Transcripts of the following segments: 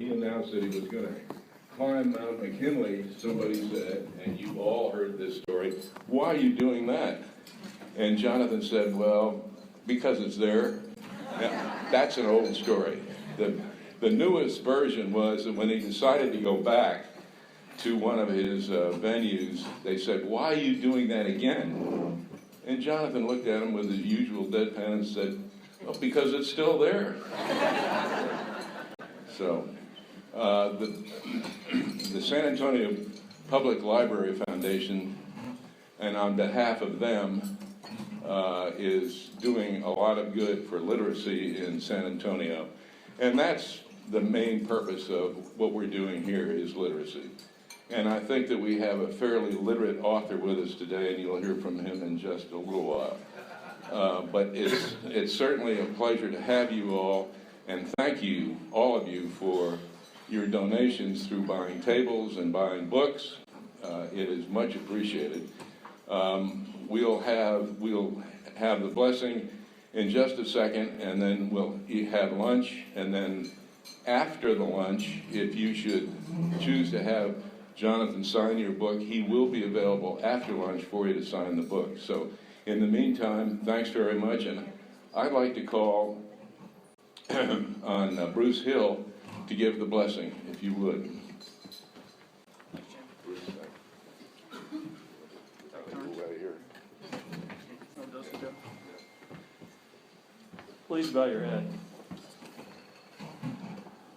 He announced that he was going to climb Mount McKinley, somebody said, and you all heard this story. Why are you doing that? And Jonathan said, well, because it's there. Now, that's an old story. The newest version was that when he decided to go back to one of his venues, they said, why are you doing that again? And Jonathan looked at him with his usual deadpan and said, well, because it's still there. So, the San Antonio Public Library Foundation, and on behalf of them, is doing a lot of good for literacy in San Antonio. And that's the main purpose of what we're doing here is literacy. And I think that we have a fairly literate author with us today, and you'll hear from him in just a little while. But it's certainly a pleasure to have you all, and thank you, all of you, for your donations through buying tables and buying books. It is much appreciated. We'll have the blessing in just a second, and then we'll have lunch, and then after the lunch, if you should choose to have Jonathan sign your book, he will be available after lunch for you to sign the book. So in the meantime, thanks very much, and I'd like to call on Bruce Hill to give the blessing, if you would. Please bow your head.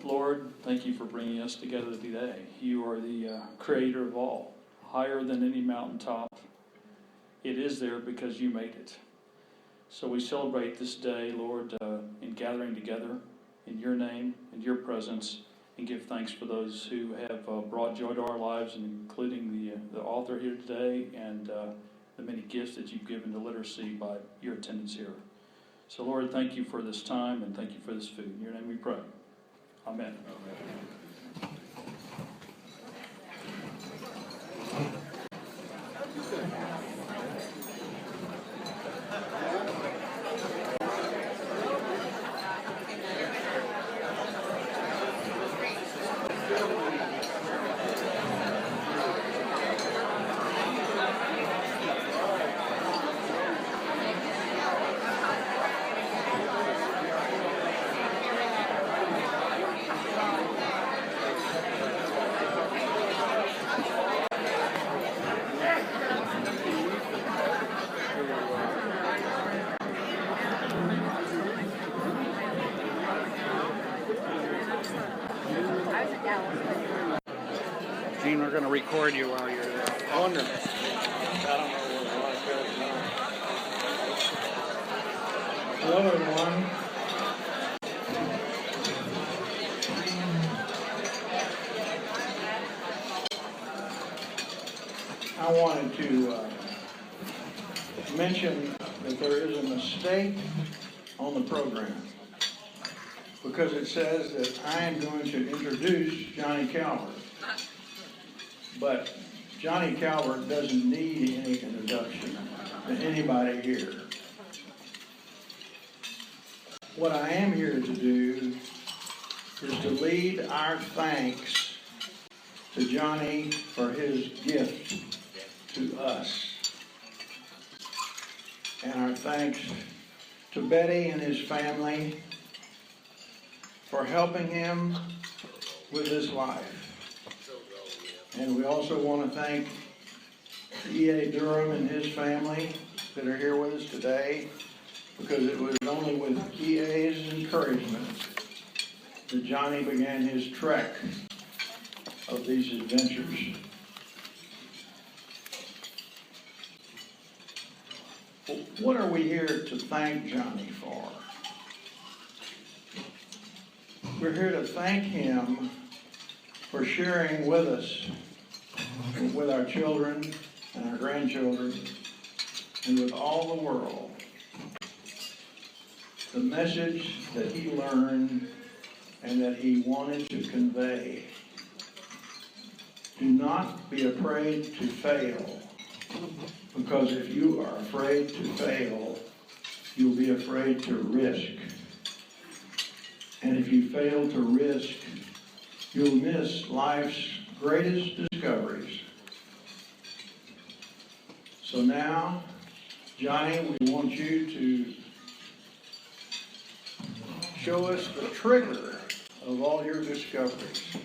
Lord, thank you for bringing us together today. You are the creator of all, higher than any mountaintop. It is there because you made it. So we celebrate this day, Lord, in gathering together in your name and your presence, and give thanks for those who have brought joy to our lives, including the author here today and the many gifts that you've given to literacy by your attendance here. So, Lord, thank you for this time, and thank you for this food. In your name we pray. Amen. Gene, we're going to record you while you're there. Wonderful. I don't know what Hello, everyone. I wanted to mention that there is a mistake on the program because it says that I am going to introduce Johnny Calvert. But Johnny Calvert doesn't need any introduction to anybody here. What I am here to do is to lead our thanks to Johnny for his gift to us. And our thanks to Betty and his family for helping him with his life. And we also want to thank E.A. Durham and his family that are here with us today, because it was only with E.A.'s encouragement that Johnny began his trek of these adventures. What are we here to thank Johnny for? We're here to thank him for sharing with us, with our children and our grandchildren, and with all the world, the message that he learned and that he wanted to convey. Do not be afraid to fail, because if you are afraid to fail, you'll be afraid to risk. And if you fail to risk, you'll miss life's greatest discoveries. So now, Johnny, we want you to show us the trigger of all your discoveries,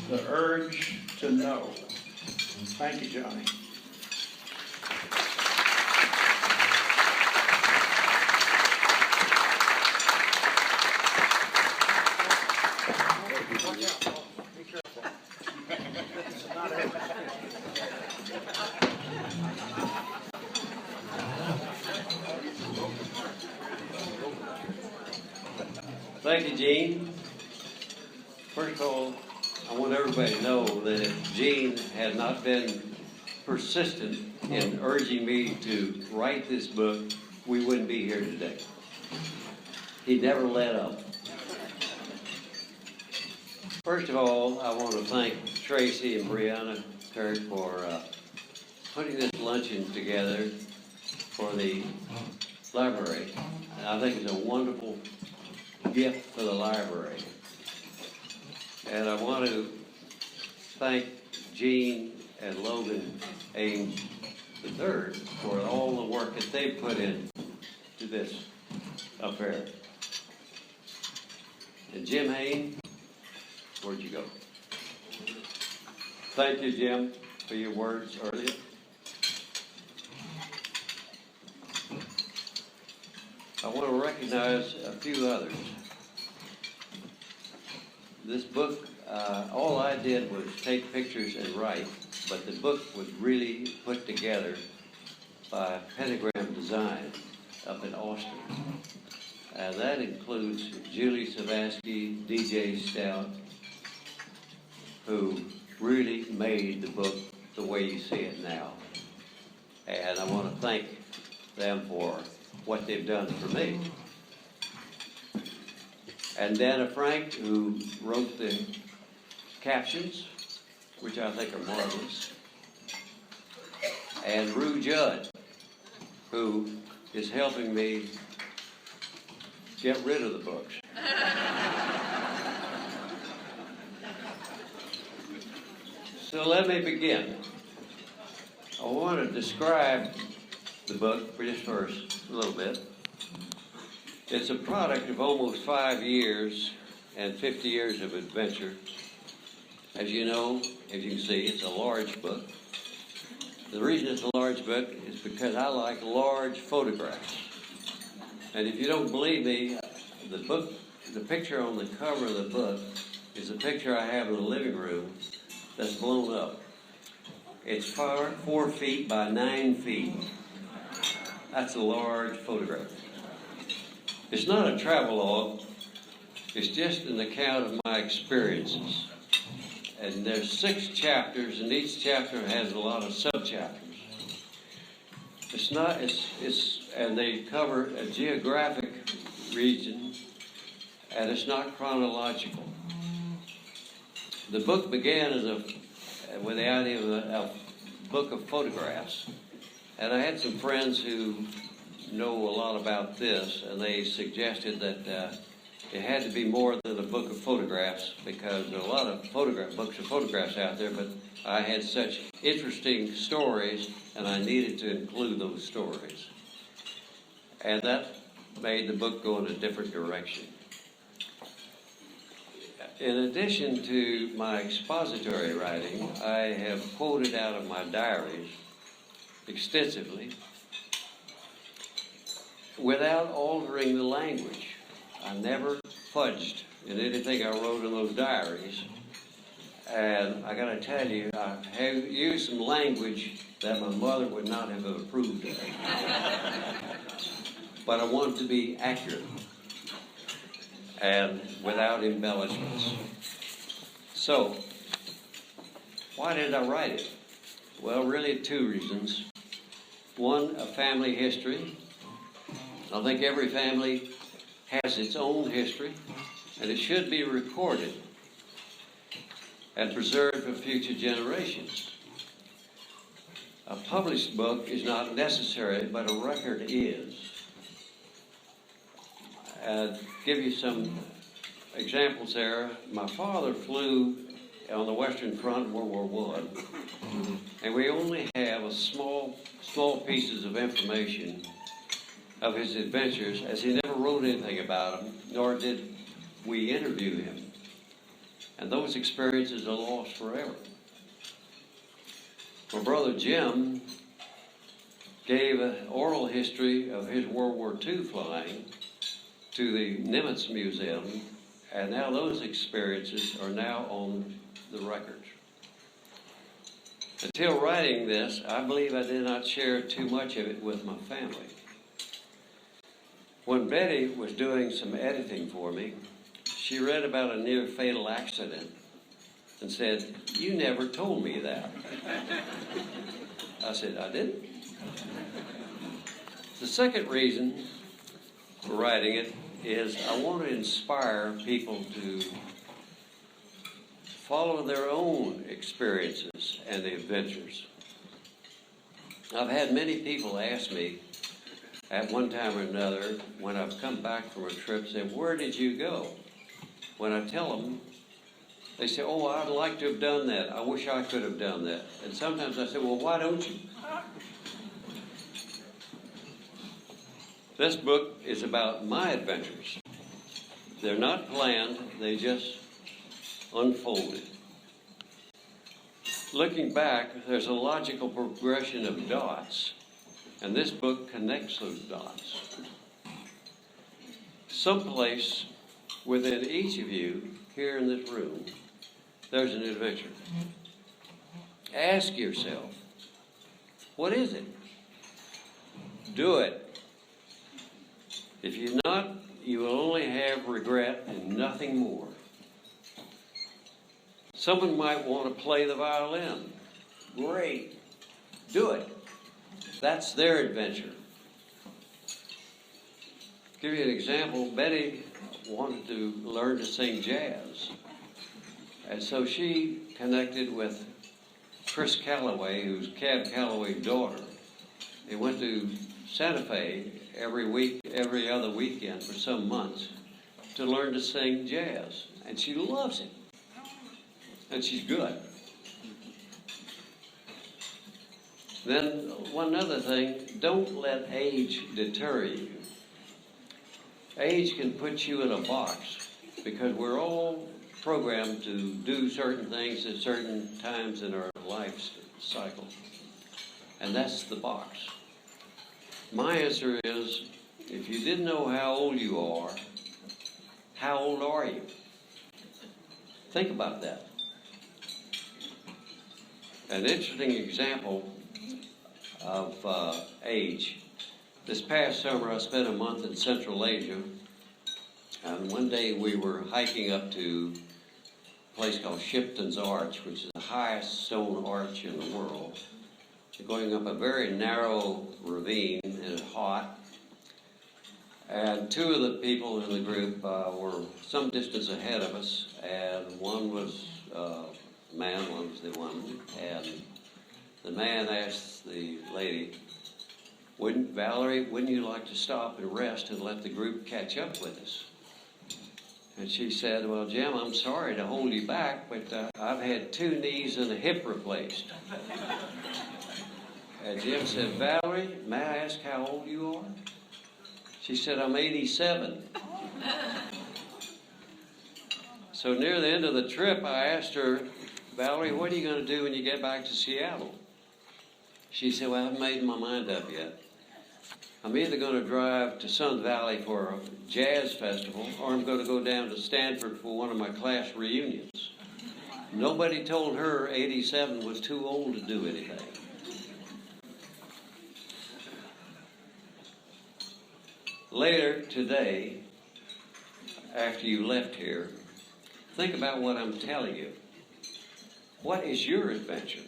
the urge to know. Thank you, Johnny. Thank you, Gene. First of all, I want everybody to know that if Gene had not been persistent in urging me to write this book, we wouldn't be here today. He never let up. First of all, I want to thank Tracy and Brianna Kirk for putting this luncheon together for the library. And I think it's a wonderful gift for the library. And I want to thank Gene and Logan Ames III for all the work that they put in to this affair. And Jim Hayne, where'd you go? Thank you, Jim, for your words earlier. I want to recognize a few others. This book, all I did was take pictures and write, but the book was really put together by Pentagram Design up in Austin. And that includes Julie Savasky, DJ Stout, who really made the book the way you see it now. And I want to thank them for what they've done for me. And Dana Frank, who wrote the captions, which I think are marvelous. And Rue Judd, who is helping me get rid of the books. So let me begin. I want to describe the book just first a little bit. It's a product of almost 5 years and 50 years of adventure. As you know, as you can see, it's a large book. The reason it's a large book is because I like large photographs. And if you don't believe me, the picture on the cover of the book is a picture I have in the living room that's blown up. It's 4 feet by 9 feet. That's a large photograph. It's not a travelogue. It's just an account of my experiences. And there's 6 chapters, and each chapter has a lot of subchapters. And they cover a geographic region, and it's not chronological. The book began with the idea of a book of photographs. And I had some friends who know a lot about this, and they suggested that it had to be more than a book of photographs, because there are a lot of books of photographs out there, but I had such interesting stories, and I needed to include those stories. And that made the book go in a different direction. In addition to my expository writing, I have quoted out of my diaries extensively without altering the language. I never fudged in anything I wrote in those diaries. And I got to tell you, I have used some language that my mother would not have approved of. But I want it to be accurate and without embellishments. So, why did I write it? Well, really 2 reasons. One, a family history. I think every family has its own history, and it should be recorded and preserved for future generations. A published book is not necessary, but a record is. Give you some examples there. My father flew on the Western Front in World War I, and we only have a small pieces of information of his adventures, as he never wrote anything about them, nor did we interview him. And those experiences are lost forever. My brother Jim gave an oral history of his World War II flying to the Nimitz Museum, and now those experiences are now on the records. Until writing this, I believe I did not share too much of it with my family. When Betty was doing some editing for me, she read about a near fatal accident and said, "You never told me that." I said, "I didn't." The second reason for writing it is I want to inspire people to follow their own experiences and adventures. I've had many people ask me at one time or another when I've come back from a trip, say, "Where did you go?" When I tell them, they say, "Oh, I'd like to have done that. I wish I could have done that." And sometimes I say, "Well, why don't you?" This book is about my adventures. They're not planned, they just unfolded. Looking back, there's a logical progression of dots, and this book connects those dots. Someplace within each of you here in this room, there's an adventure. Ask yourself, what is it? Do it. If you're not, you will only have regret and nothing more. Someone might want to play the violin. Great. Do it. That's their adventure. Give you an example. Betty wanted to learn to sing jazz. And so she connected with Chris Calloway, who's Cab Calloway's daughter. They went to Santa Fe every other weekend for some months to learn to sing jazz. And she loves it. And she's good. Then one other thing, don't let age deter you. Age can put you in a box because we're all programmed to do certain things at certain times in our life cycle. And that's the box. My answer is, if you didn't know how old you are, how old are you? Think about that. An interesting example of age. This past summer, I spent a month in Central Asia, and one day we were hiking up to a place called Shipton's Arch, which is the highest stone arch in the world. Going up a very narrow ravine, and it's hot. And two of the people in the group were some distance ahead of us, and one was a man, one was the woman. And the man asked the lady, Valerie, wouldn't you like to stop and rest and let the group catch up with us? And she said, well, Jim, I'm sorry to hold you back, but I've had 2 knees and a hip replaced. And Jim said, Valerie, may I ask how old you are? She said, I'm 87. So near the end of the trip, I asked her, Valerie, what are you going to do when you get back to Seattle? She said, well, I haven't made my mind up yet. I'm either going to drive to Sun Valley for a jazz festival, or I'm going to go down to Stanford for one of my class reunions. Nobody told her 87 was too old to do anything. Later today, after you left here, think about what I'm telling you. What is your adventure?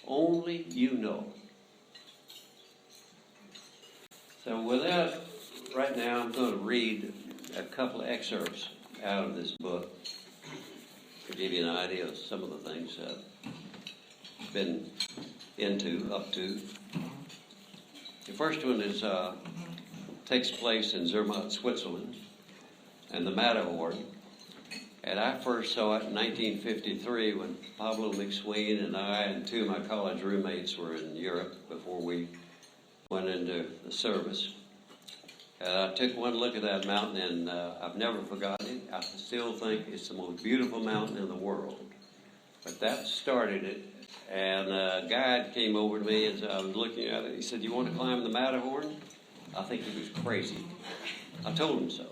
Only you know. So with that, right now I'm going to read a couple of excerpts out of this book to give you an idea of some of the things I've been up to. The first one is takes place in Zermatt, Switzerland, and the Matterhorn. And I first saw it in 1953 when Pablo McSween and I and two of my college roommates were in Europe before we went into the service. And I took one look at that mountain, and I've never forgotten it. I still think it's the most beautiful mountain in the world. But that started it, and a guide came over to me as I was looking at it. He said, "You want to climb the Matterhorn?" I think he was crazy. I told him so.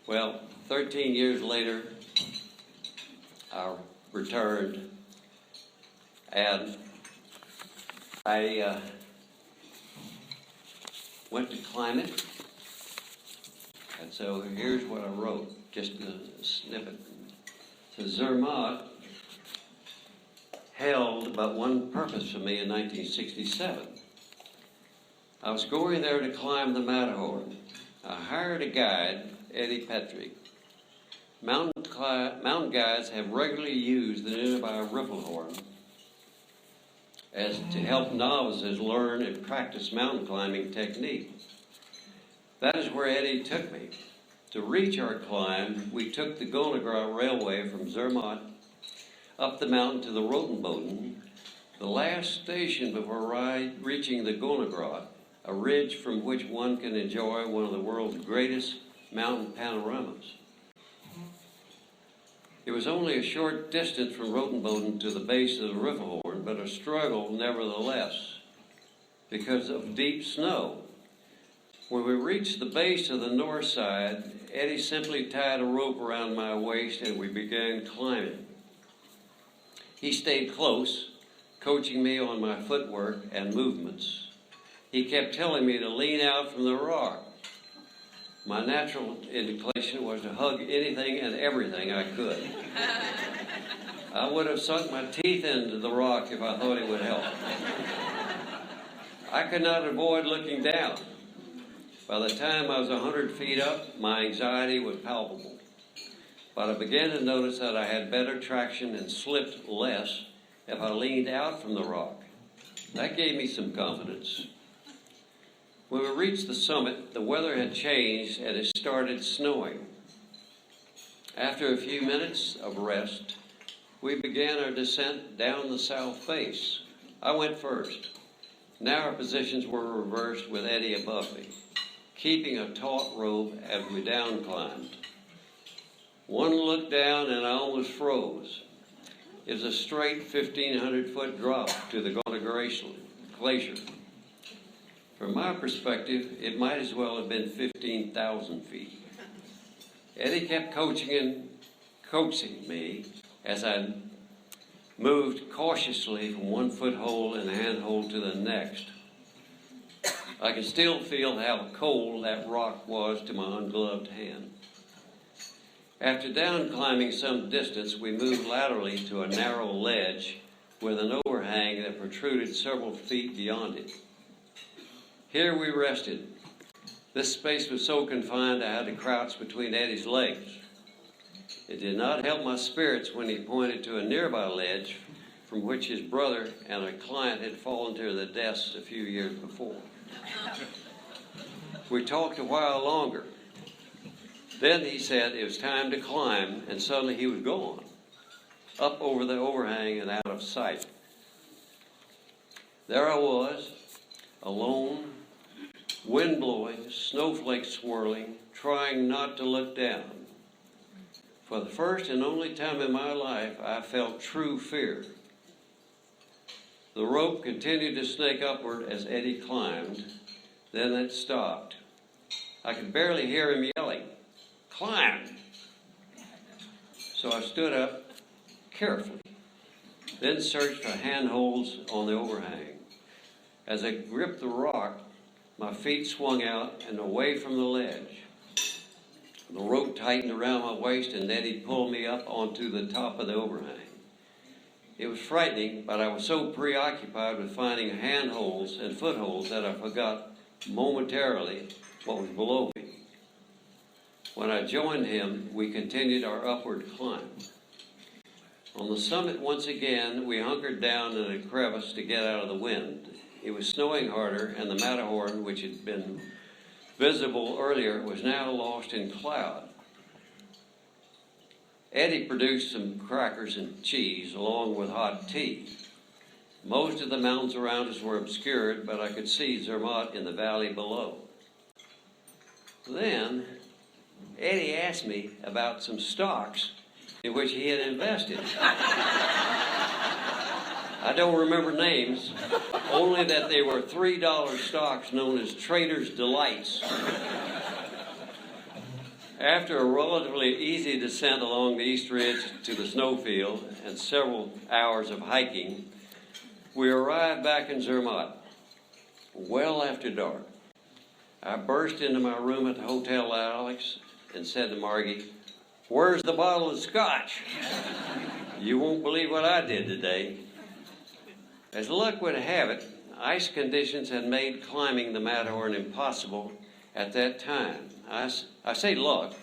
Well, 13 years later, I returned, and I went to climb it. And so here's what I wrote, just a snippet. So Zermatt held but one purpose for me in 1967. I was going there to climb the Matterhorn. I hired a guide, Eddie Petrick. Mountain guides have regularly used the nearby Rifflehorn as to help novices learn and practice mountain climbing technique. That is where Eddie took me. To reach our climb, we took the Gonnegraw Railway from Zermatt up the mountain to the Rotenboden, the last station before reaching the Gonnegraw, a ridge from which one can enjoy one of the world's greatest mountain panoramas. It was only a short distance from Rotenboden to the base of the Rifflehorn, but a struggle nevertheless because of deep snow. When we reached the base of the north side, Eddie simply tied a rope around my waist and we began climbing. He stayed close, coaching me on my footwork and movements. He kept telling me to lean out from the rock. My natural inclination was to hug anything and everything I could. I would have sunk my teeth into the rock if I thought it would help. I could not avoid looking down. By the time I was 100 feet up, my anxiety was palpable. But I began to notice that I had better traction and slipped less if I leaned out from the rock. That gave me some confidence. When we reached the summit, the weather had changed and it started snowing. After a few minutes of rest, we began our descent down the south face. I went first. Now our positions were reversed with Eddie above me, keeping a taut rope as we down climbed. One look down and I almost froze. It was a straight 1,500-foot drop to the Gonnegraw Glacier. From my perspective, it might as well have been 15,000 feet. Eddie kept coaching me as I moved cautiously from one foothold and handhold to the next. I could still feel how cold that rock was to my ungloved hand. After down climbing some distance, we moved laterally to a narrow ledge with an overhang that protruded several feet beyond it. Here we rested. This space was so confined I had to crouch between Eddie's legs. It did not help my spirits when he pointed to a nearby ledge from which his brother and a client had fallen to their deaths a few years before. We talked a while longer. Then he said it was time to climb, and suddenly he was gone, up over the overhang and out of sight. There I was, alone, wind blowing, snowflakes swirling, trying not to look down. For the first and only time in my life, I felt true fear. The rope continued to snake upward as Eddie climbed. Then it stopped. I could barely hear him yelling, "Climb!" So I stood up carefully, then searched for handholds on the overhang. As I gripped the rock, my feet swung out and away from the ledge. The rope tightened around my waist and Eddie pulled me up onto the top of the overhang. It was frightening, but I was so preoccupied with finding handholds and footholds that I forgot momentarily what was below me. When I joined him, we continued our upward climb. On the summit once again, we hunkered down in a crevice to get out of the wind. It was snowing harder, and the Matterhorn, which had been visible earlier, was now lost in cloud. Eddie produced some crackers and cheese along with hot tea. Most of the mountains around us were obscured, but I could see Zermatt in the valley below. Then Eddie asked me about some stocks in which he had invested. I don't remember names, only that they were $3 stocks known as Trader's Delights. After a relatively easy descent along the east ridge to the snowfield and several hours of hiking, we arrived back in Zermatt, well after dark. I burst into my room at the Hotel Alex and said to Margie, "Where's the bottle of scotch? You won't believe what I did today." As luck would have it, ice conditions had made climbing the Matterhorn impossible at that time. I say luck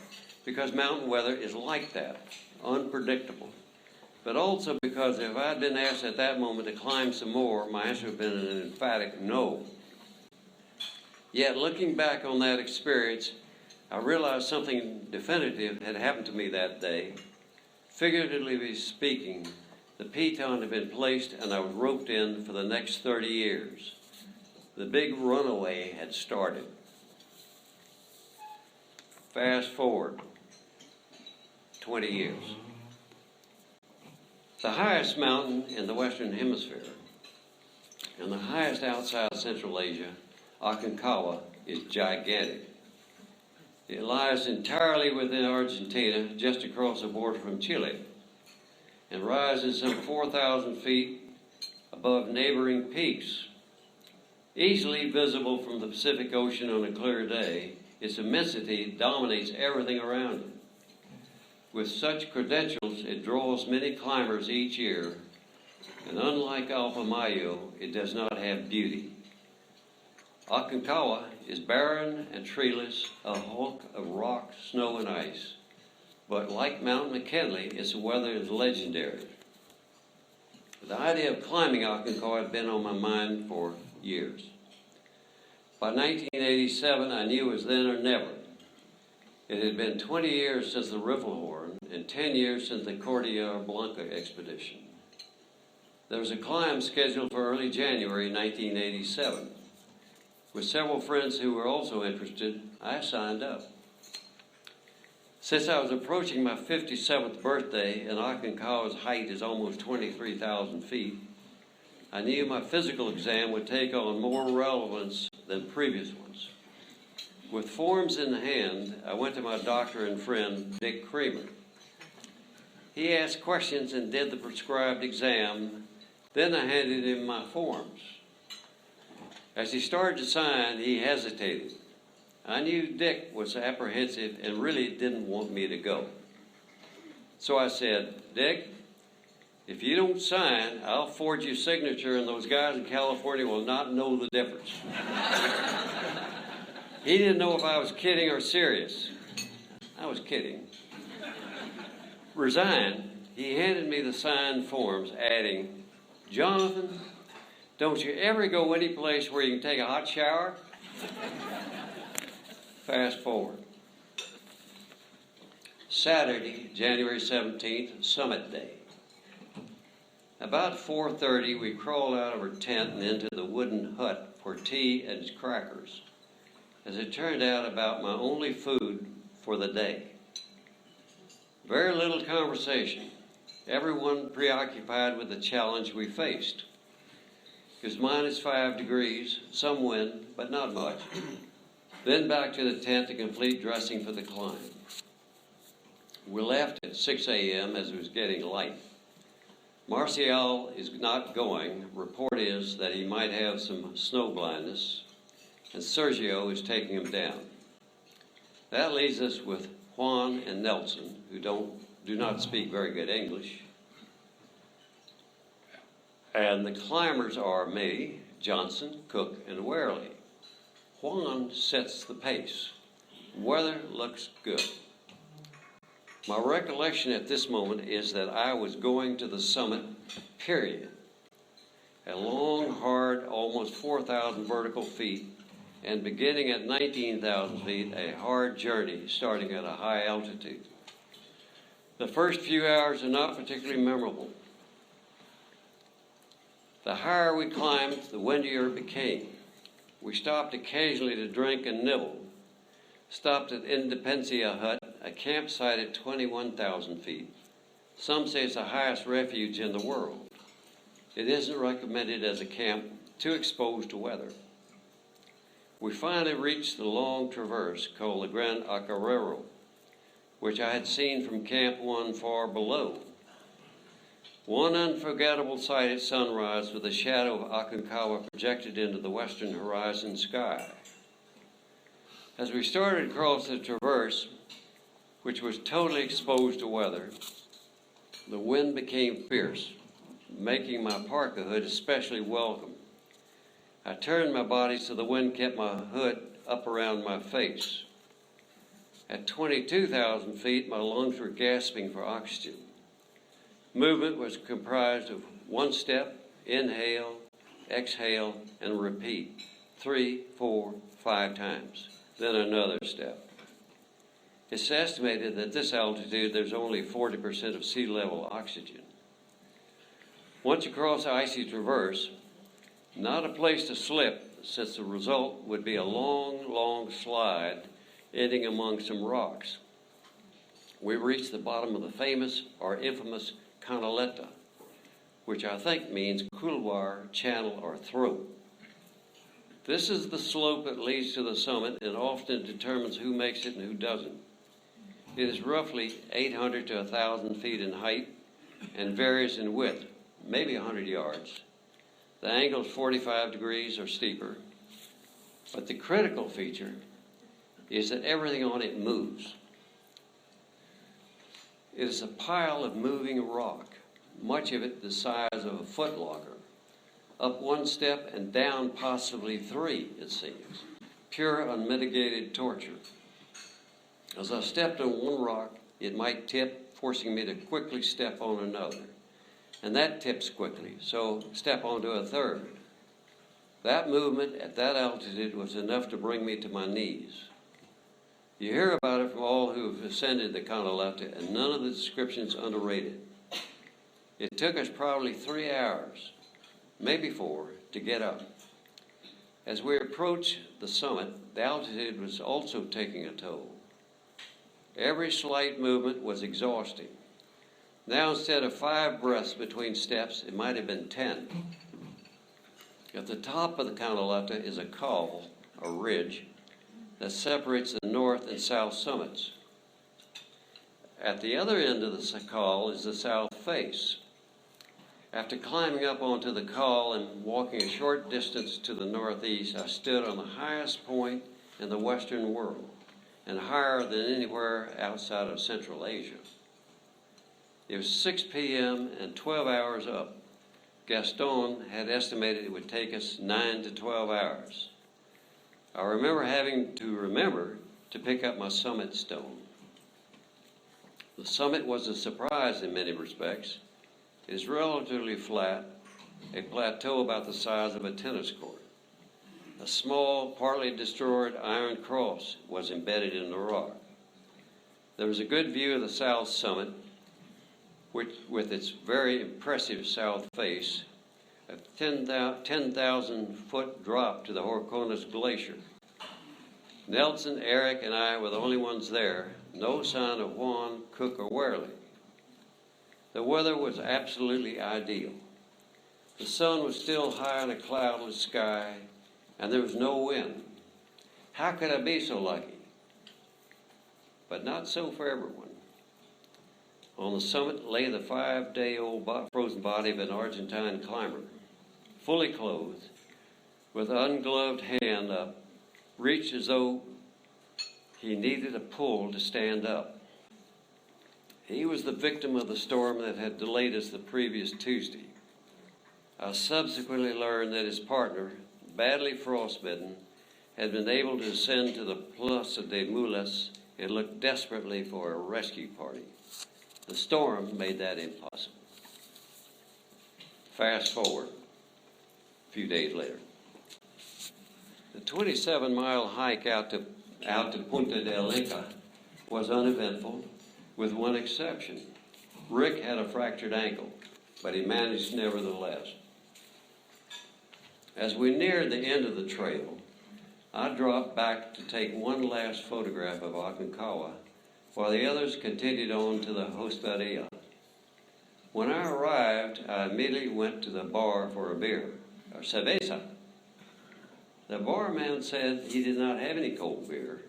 because mountain weather is like that, unpredictable. But also because if I'd been asked at that moment to climb some more, my answer would have been an emphatic no. Yet looking back on that experience, I realized something definitive had happened to me that day. Figuratively speaking, the piton had been placed and I was roped in for the next 30 years. The big runaway had started. Fast forward 20 years. The highest mountain in the Western Hemisphere and the highest outside Central Asia, Aconcagua, is gigantic. It lies entirely within Argentina, just across the border from Chile, and rises some 4,000 feet above neighboring peaks. Easily visible from the Pacific Ocean on a clear day, its immensity dominates everything around it. With such credentials, it draws many climbers each year, and unlike Alpamayo, it does not have beauty. Aconcagua is barren and treeless, a hulk of rock, snow, and ice. But like Mount McKinley, its weather is legendary. The idea of climbing Aconcagua had been on my mind for years. By 1987, I knew it was then or never. It had been 20 years since the Riffelhorn and 10 years since the Cordillera Blanca expedition. There was a climb scheduled for early January 1987. With several friends who were also interested, I signed up. Since I was approaching my 57th birthday and Aconcagua's height is almost 23,000 feet, I knew my physical exam would take on more relevance than previous ones. With forms in hand, I went to my doctor and friend, Dick Creamer. He asked questions and did the prescribed exam. Then I handed him my forms. As he started to sign, he hesitated. I knew Dick was apprehensive and really didn't want me to go. So I said, "Dick, if you don't sign, I'll forge your signature and those guys in California will not know the difference." He didn't know if I was kidding or serious. I was kidding. Resigned, he handed me the signed forms, adding, "Jonathan, don't you ever go any place where you can take a hot shower?" Fast forward. Saturday, January 17th, Summit Day. About 4:30, we crawled out of our tent and into the wooden hut for tea and crackers. As it turned out, about my only food for the day. Very little conversation. Everyone preoccupied with the challenge we faced. It was -5 degrees, some wind, but not much. Then back to the tent to complete dressing for the climb. We left at 6 a.m. as it was getting light. Marcial is not going. Report is that he might have some snow blindness, and Sergio is taking him down. That leaves us with Juan and Nelson, who do not speak very good English. And the climbers are me, Johnson, Cook, and Warley. Juan sets the pace. Weather looks good. My recollection at this moment is that I was going to the summit, period. A long, hard, almost 4,000 vertical feet, and beginning at 19,000 feet, a hard journey starting at a high altitude. The first few hours are not particularly memorable. The higher we climbed, the windier it became. We stopped occasionally to drink and nibble. Stopped at Independencia Hut, a campsite at 21,000 feet. Some say it's the highest refuge in the world. It isn't recommended as a camp, too exposed to weather. We finally reached the long traverse called the Gran Acarrero, which I had seen from Camp 1 far below. One unforgettable sight at sunrise with the shadow of Aconcagua projected into the western horizon sky. As we started across the traverse, which was totally exposed to weather, the wind became fierce, making my parka hood especially welcome. I turned my body so the wind kept my hood up around my face. At 22,000 feet, my lungs were gasping for oxygen. Movement was comprised of one step, inhale, exhale, and repeat 3, 4, 5 times, then another step. It's estimated that at this altitude there's only 40% of sea level oxygen. Once you cross the icy traverse, not a place to slip, since the result would be a long, long slide ending among some rocks. We reached the bottom of the famous or infamous Canaleta, which I think means couloir, channel, or throat. This is the slope that leads to the summit and often determines who makes it and who doesn't. It is roughly 800 to 1,000 feet in height and varies in width, maybe 100 yards. The angle is 45 degrees or steeper, but the critical feature is that everything on it moves. It is a pile of moving rock, much of it the size of a footlocker, up one step and down possibly 3, it seems. Pure unmitigated torture. As I stepped on one rock, it might tip, forcing me to quickly step on another. And that tips quickly, so step onto a third. That movement at that altitude was enough to bring me to my knees. You hear about it from all who have ascended the Canaleta, and none of the descriptions underrated. It took us probably 3 hours, maybe 4, to get up. As we approached the summit, the altitude was also taking a toll. Every slight movement was exhausting. Now, instead of 5 breaths between steps, it might have been 10. At the top of the Canaleta is a col, a ridge, that separates the north and south summits. At the other end of the col is the south face. After climbing up onto the col and walking a short distance to the northeast, I stood on the highest point in the Western world, and higher than anywhere outside of Central Asia. It was 6 p.m. and 12 hours up. Gaston had estimated it would take us 9 to 12 hours. I remember having to pick up my summit stone. The summit was a surprise in many respects. It is relatively flat, a plateau about the size of a tennis court. A small, partly destroyed iron cross was embedded in the rock. There was a good view of the south summit, which, with its very impressive south face, a 10,000-foot drop to the Horcones Glacier. Nelson, Eric, and I were the only ones there. No sign of Juan, Cook, or Werley. The weather was absolutely ideal. The sun was still high in a cloudless sky, and there was no wind. How could I be so lucky? But not so for everyone. On the summit lay the 5-day-old frozen body of an Argentine climber, fully clothed, with ungloved hand up, reached as though he needed a pull to stand up. He was the victim of the storm that had delayed us the previous Tuesday. I subsequently learned that his partner, badly frostbitten, had been able to ascend to the Plaza de Mulas and looked desperately for a rescue party. The storm made that impossible. Fast forward a few days later. The 27-mile hike out to Punta del Inca was uneventful, with one exception. Rick had a fractured ankle, but he managed nevertheless. As we neared the end of the trail, I dropped back to take one last photograph of Aconcagua, while the others continued on to the hosteria. When I arrived, I immediately went to the bar for a beer, or cerveza. The barman said he did not have any cold beer,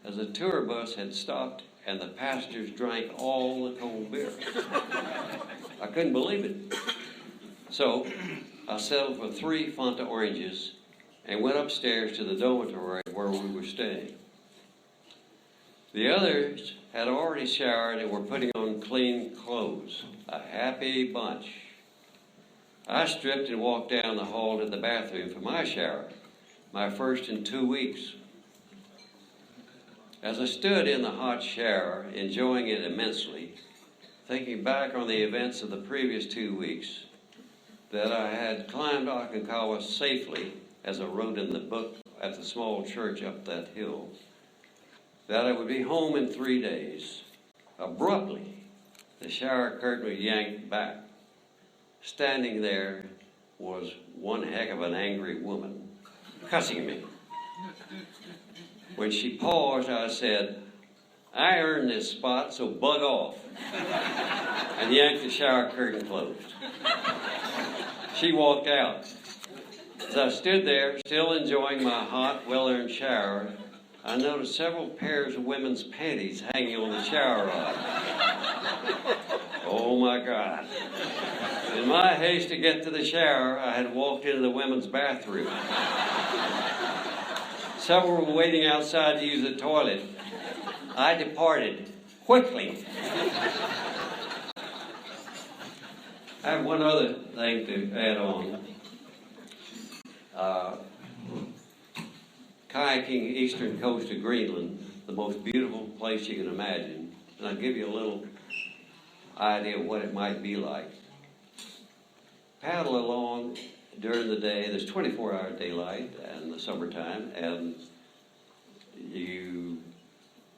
as the tour bus had stopped and the passengers drank all the cold beer. I couldn't believe it. So I settled for 3 Fanta oranges and went upstairs to the dormitory where we were staying. The others had already showered and were putting on clean clothes. A happy bunch. I stripped and walked down the hall to the bathroom for my shower, my first in 2 weeks. As I stood in the hot shower, enjoying it immensely, thinking back on the events of the previous 2 weeks, that I had climbed Aconcagua safely, as I wrote in the book, at the small church up that hill, that I would be home in 3 days. Abruptly, the shower curtain was yanked back. Standing there was one heck of an angry woman, cussing me. When she paused, I said, "I earned this spot, so bug off," and yanked the shower curtain closed. She walked out. As I stood there, still enjoying my hot, well-earned shower, I noticed several pairs of women's panties hanging on the shower rod. Oh my God. In my haste to get to the shower, I had walked into the women's bathroom. Several were waiting outside to use the toilet. I departed quickly. I have one other thing to add on. Kayaking eastern coast of Greenland, the most beautiful place you can imagine. And I'll give you a little idea of what it might be like. Paddle along during the day. There's 24-hour daylight in the summertime, and you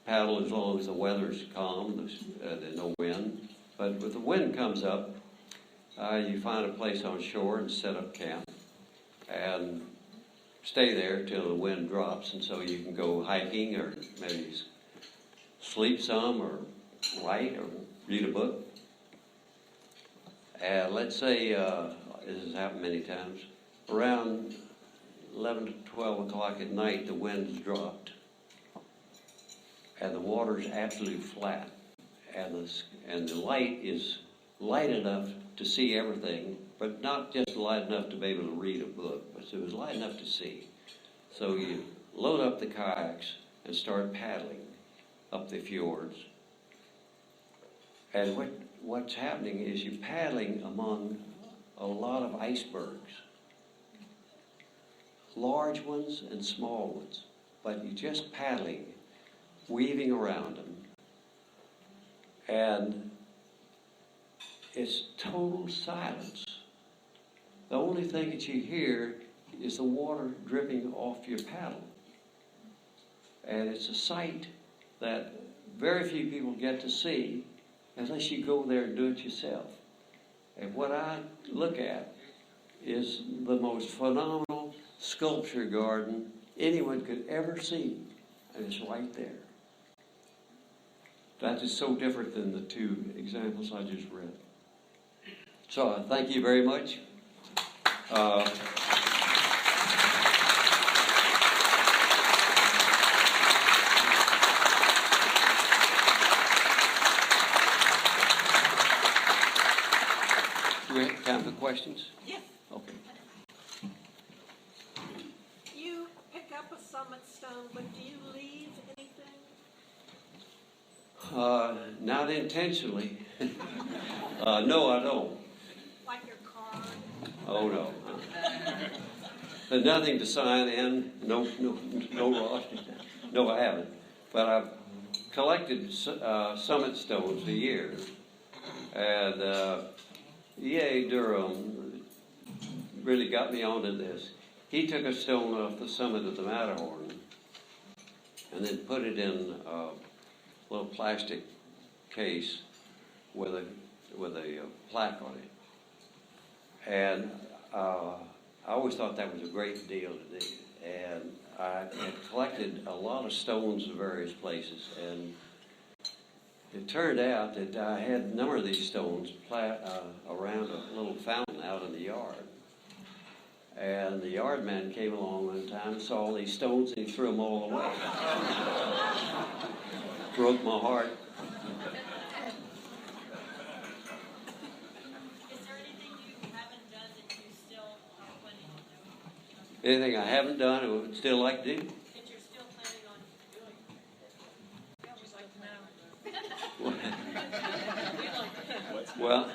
paddle as long as the weather's calm, there's no wind. But if the wind comes up, you find a place on shore and set up camp and stay there till the wind drops, and so you can go hiking or maybe sleep some or write or read a book. And let's say, this has happened many times, around 11 to 12 o'clock at night, the wind's dropped and the water's absolutely flat, and the light is light enough to see everything, but not just light enough to be able to read a book, but it was light enough to see. So you load up the kayaks and start paddling up the fjords. And what's happening is you're paddling among a lot of icebergs, large ones and small ones, but you're just paddling, weaving around them. And it's total silence. The only thing that you hear is the water dripping off your paddle. And it's a sight that very few people get to see unless you go there and do it yourself. And what I look at is the most phenomenal sculpture garden anyone could ever see, and it's right there. That is so different than the 2 examples I just read. So thank you very much. Do we have time for questions? Yes. Okay. You pick up a summit stone, but do you leave anything? Not intentionally. No, I don't. Like your card? Oh, no. There's nothing to sign in. No, Ross. No, I haven't. But I've collected summit stones for years. And E.A. Durham really got me onto this. he took a stone off the summit of the Matterhorn and then put it in a little plastic case with a plaque on it. And I always thought that was a great deal to do. And I had collected a lot of stones in various places, and it turned out that I had a number of these stones around a little fountain out in the yard. And the yard man came along one time, saw all these stones, and he threw them all away. Broke my heart. Is there anything you haven't done that you still are planning on doing? Anything I haven't done, I would still like to do. That you're still planning on doing? I always like to know. Well,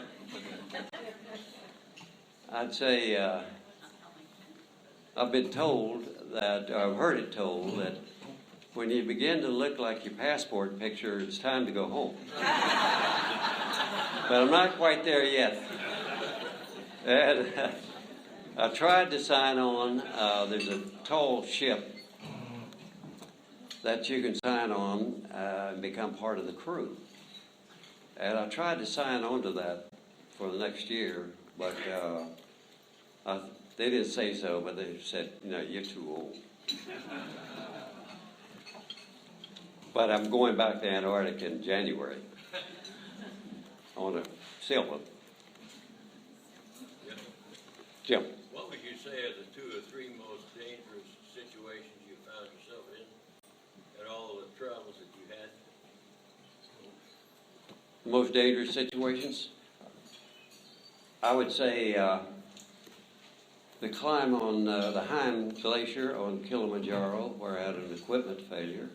I'd say I've been told that, or I've heard it told that when you begin to look like your passport picture, it's time to go home. But I'm not quite there yet. And I tried to sign on. There's a tall ship that you can sign on and become part of the crew. And I tried to sign on to that for the next year, but they didn't say so, but they said, you're too old. But I'm going back to Antarctica in January on a sailboat. Jim. What would you say are the 2 or 3 most dangerous situations you found yourself in and all the travels that you had? Most dangerous situations? I would say the climb on the Heim Glacier on Kilimanjaro, where I had an equipment failure.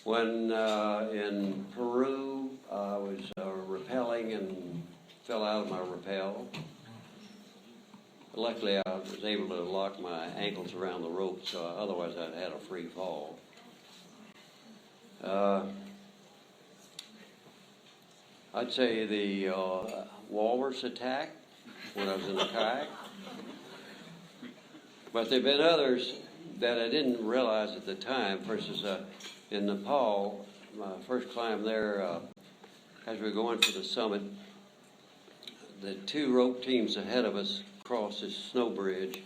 When in Peru, I was rappelling and fell out of my rappel. Luckily, I was able to lock my ankles around the rope, so otherwise I'd had a free fall. I'd say the Walrus Attack when I was in the kayak. But there have been others that I didn't realize at the time. For instance, in Nepal, my first climb there, as we were going for the summit, the 2 rope teams ahead of us crossed this snow bridge,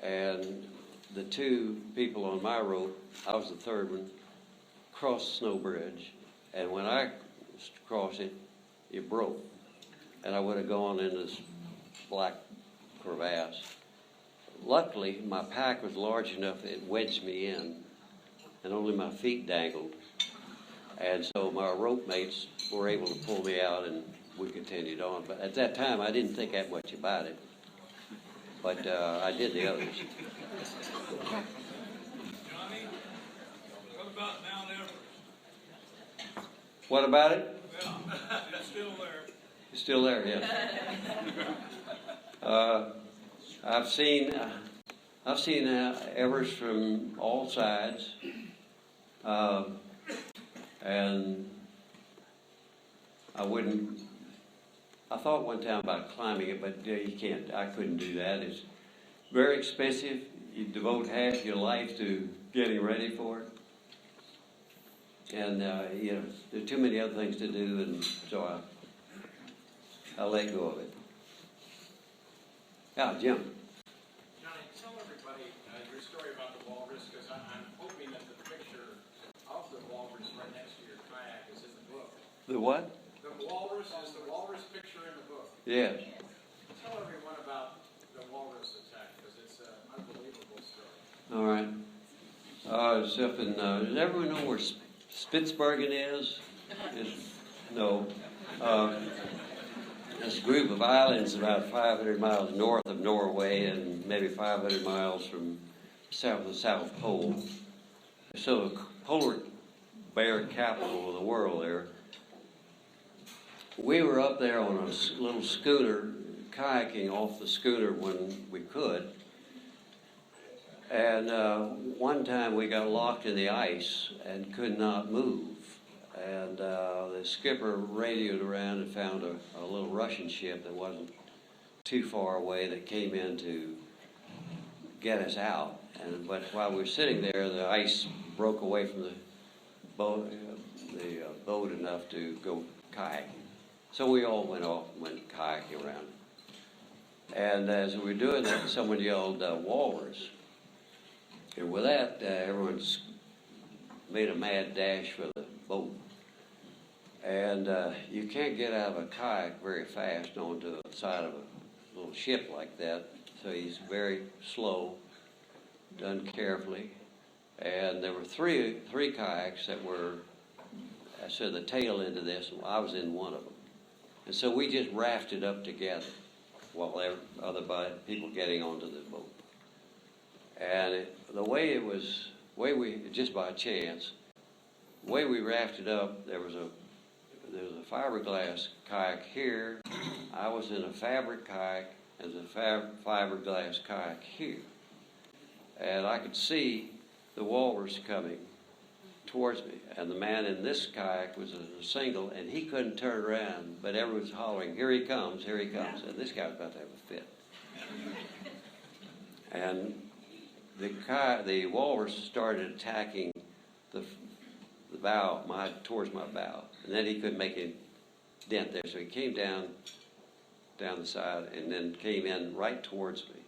and the 2 people on my rope, I was the third one, crossed the snow bridge, and when I crossed it, it broke, and I would have gone into this black crevasse. Luckily, my pack was large enough that it wedged me in, and only my feet dangled. And so my rope mates were able to pull me out, and we continued on. But at that time, I didn't think that much about it. But I did the others. Johnny, what about Mount Everest? What about it? Well, it's still there. It's still there, yes. I've seen Everest from all sides, and I thought one time about climbing it, but you can't. I couldn't do that. It's very expensive. You devote half your life to getting ready for it, and there are too many other things to do, and so I let go of it. Yeah, Jim. Johnny, tell everybody your story about the walrus, because I'm hoping that the picture of the walrus right next to your kayak is in the book. The what? The walrus is the walrus picture in the book. Yes. Tell everyone about the Walrus Attack, because it's an unbelievable story. All right. It's up in, does everyone know where Spitsbergen is? No. This group of islands about 500 miles north of Norway and maybe 500 miles from the South Pole. So the polar bear capital of the world there. We were up there on a little schooner, kayaking off the schooner when we could. And one time we got locked in the ice and could not move. And the skipper radioed around and found a little Russian ship that wasn't too far away that came in to get us out. But while we were sitting there, the ice broke away from the boat enough to go kayaking. So we all went off and went kayaking around. And as we were doing that, someone yelled, "Walrus." And with that, everyone's made a mad dash for the boat. And you can't get out of a kayak very fast onto the side of a little ship like that. So he's very slow, done carefully. And there were three kayaks that were, I said, the tail end of this, and I was in one of them. And so we just rafted up together while there were other people getting onto the boat. And just by chance, the way we rafted up, there was a fiberglass kayak here. I was in a fabric kayak, and there's a fiberglass kayak here. And I could see the walrus coming towards me. And the man in this kayak was a single, and he couldn't turn around, but everyone was hollering, "Here he comes, here he comes." And this guy was about to have a fit. And the walrus started attacking the bow, towards my bow. And then he couldn't make a dent there, so he came down the side and then came in right towards me.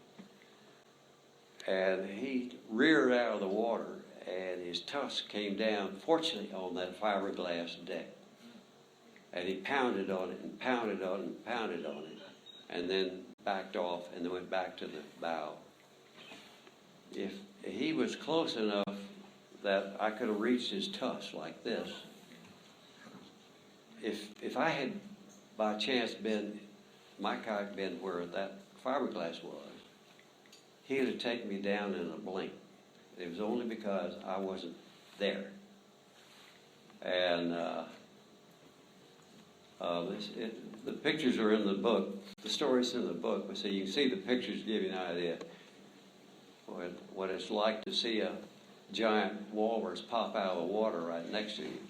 And he reared out of the water, and his tusk came down, fortunately, on that fiberglass deck. And he pounded on it and pounded on it and pounded on it, and then backed off and then went back to the bow. If he was close enough that I could have reached his tusk like this, if I had by chance my kayak been where that fiberglass was, he would have taken me down in a blink. It was only because I wasn't there. And the pictures are in the book. The story's in the book, but so you can see the pictures give you an idea what it's like to see a giant walrus pop out of the water right next to you.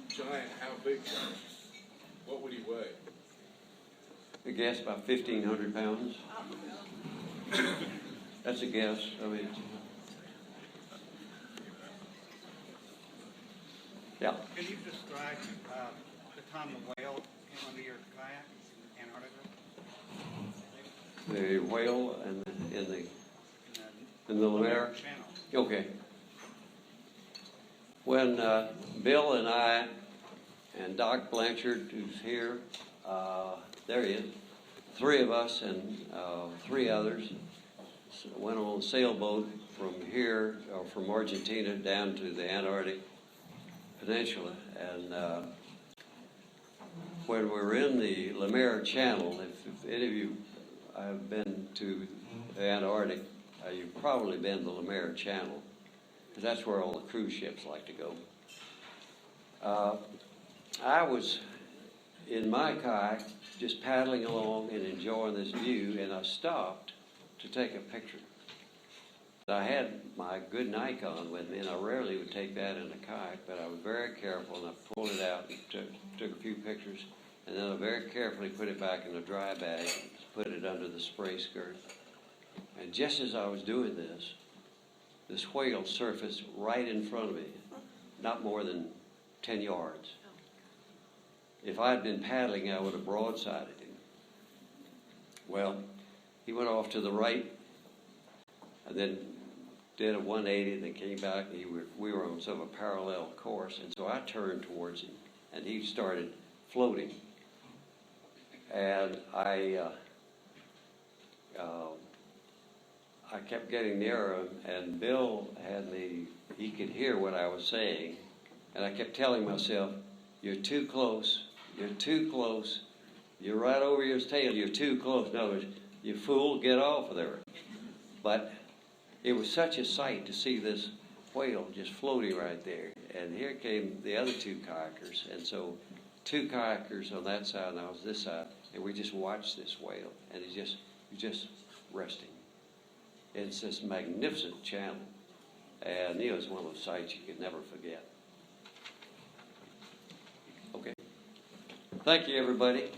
Giant, how big? What would he weigh? I guess about 1,500 pounds. That's a guess. I mean, yeah. Can you describe the time the whale came under your kayak in Antarctica? The whale in the Lemaire Channel. Okay. When Bill and I and Doc Blanchard, who's here, there he is, three of us and three others went on a sailboat from here, or from Argentina down to the Antarctic Peninsula. And when we were in the Lemaire Channel, if any of you have been to the Antarctic, you've probably been to the Lemaire Channel, because that's where all the cruise ships like to go. I was in my kayak just paddling along and enjoying this view, and I stopped to take a picture. I had my good Nikon with me, and I rarely would take that in a kayak, but I was very careful, and I pulled it out and took a few pictures, and then I very carefully put it back in a dry bag, put it under the spray skirt. And just as I was doing this whale surfaced right in front of me, not more than 10 yards. If I had been paddling, I would have broadsided him. Well, he went off to the right, and then did a 180, and then came back. We were on sort of a parallel course, and so I turned towards him, and he started floating. And I kept getting nearer him, and Bill had me, he could hear what I was saying, and I kept telling myself, "You're too close, you're too close, you're right over his tail, you're too close." In other words, "You fool, get off of there." But it was such a sight to see this whale just floating right there. And here came the other two kayakers, and so two kayakers on that side, and I was this side, and we just watched this whale, and he's just resting. It's this magnificent channel, and it's one of those sights you could never forget. Okay. Thank you, everybody.